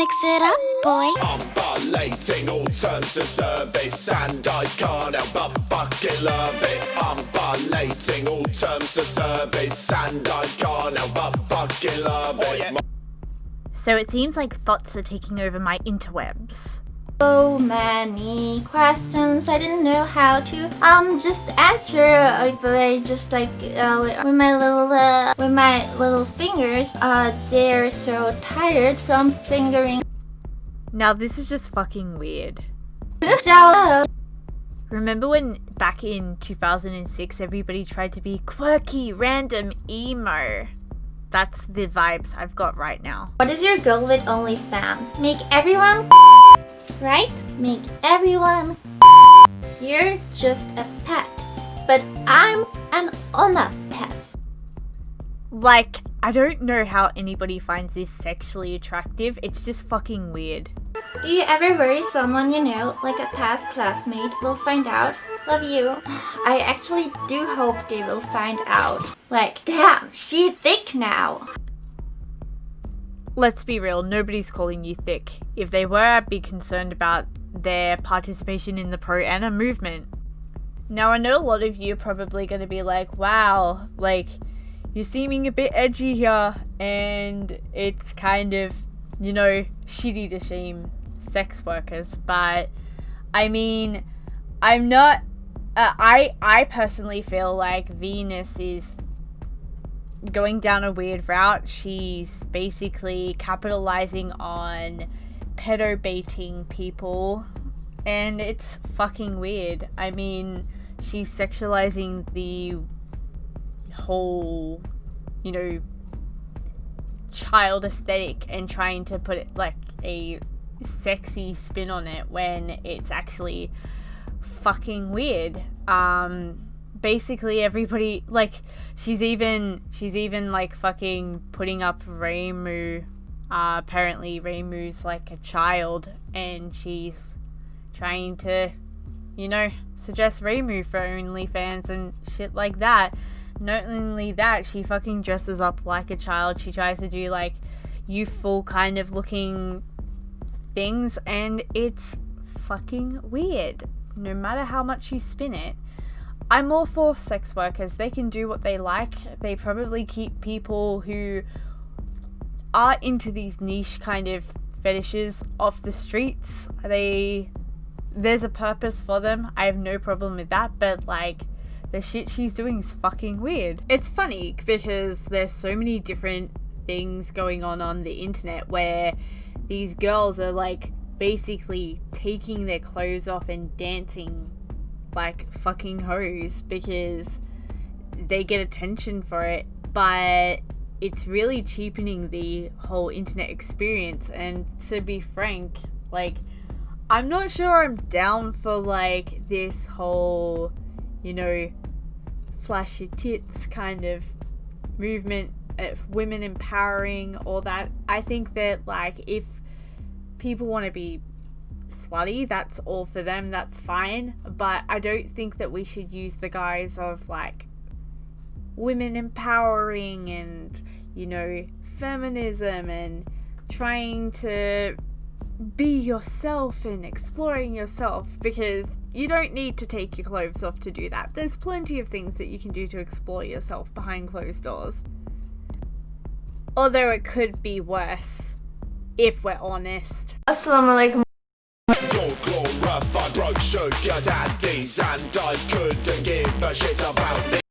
mix it up, boy. I'm violating all terms of service, and I can't help but fucking love it. I'm violating all terms of service, and I can't help but fucking love it. So it seems like thoughts are taking over my interwebs. So many questions I didn't know how to just answer, but I just like with my little fingers. They're so tired from fingering. Now this is just fucking weird. So Remember when back in 2006 everybody tried to be quirky, random, emo? That's the vibes I've got right now. what is your goal with OnlyFans? Make everyone right? Make everyone. You're just a pet, but I'm an Ona pet. Like, I don't know how anybody finds this sexually attractive. It's just fucking weird. Do you ever worry someone you know, like a past classmate, will find out? Love you. I actually do hope they will find out. Like, damn, she thick now. Let's be real, nobody's calling you thick. If they were, I'd be concerned about their participation in the pro-ana movement. Now, I know a lot of you are probably going to be like, wow, like, you're seeming a bit edgy here, and it's kind of, you know, shitty to shame sex workers, but, I mean, I'm not, I personally feel like Venus is going down a weird route. She's basically capitalizing on pedo baiting people, and it's fucking weird. I mean, she's sexualizing the whole, you know, child aesthetic and trying to put it like a sexy spin on it when it's actually fucking weird. Basically everybody, like, she's even like fucking putting up Reimu. Apparently Reimu's like a child, and she's trying to, you know, suggest Reimu for OnlyFans and shit like that. Not only that, she fucking dresses up like a child. She tries to do like youthful kind of looking things, and it's fucking weird. No matter how much you spin it, I'm all for sex workers. They can do what they like. They probably keep people who are into these niche kind of fetishes off the streets. There's a purpose for them. I have no problem with that, but like, the shit she's doing is fucking weird. It's funny because there's so many different things going on the internet where these girls are like basically taking their clothes off and dancing like fucking hoes because they get attention for it, but it's really cheapening the whole internet experience. And to be frank, like, I'm not sure I'm down for like this whole, you know, flashy tits kind of movement, women empowering, all that. I think that like if people want to be slutty, that's all for them, that's fine, but I don't think that we should use the guise of like women empowering and, you know, feminism and trying to be yourself and exploring yourself, because you don't need to take your clothes off to do that. There's plenty of things that you can do to explore yourself behind closed doors. Although it could be worse, if we're honest. Assalamualaikum. Glorified broke sugar daddies, and I couldn't give a shit about this.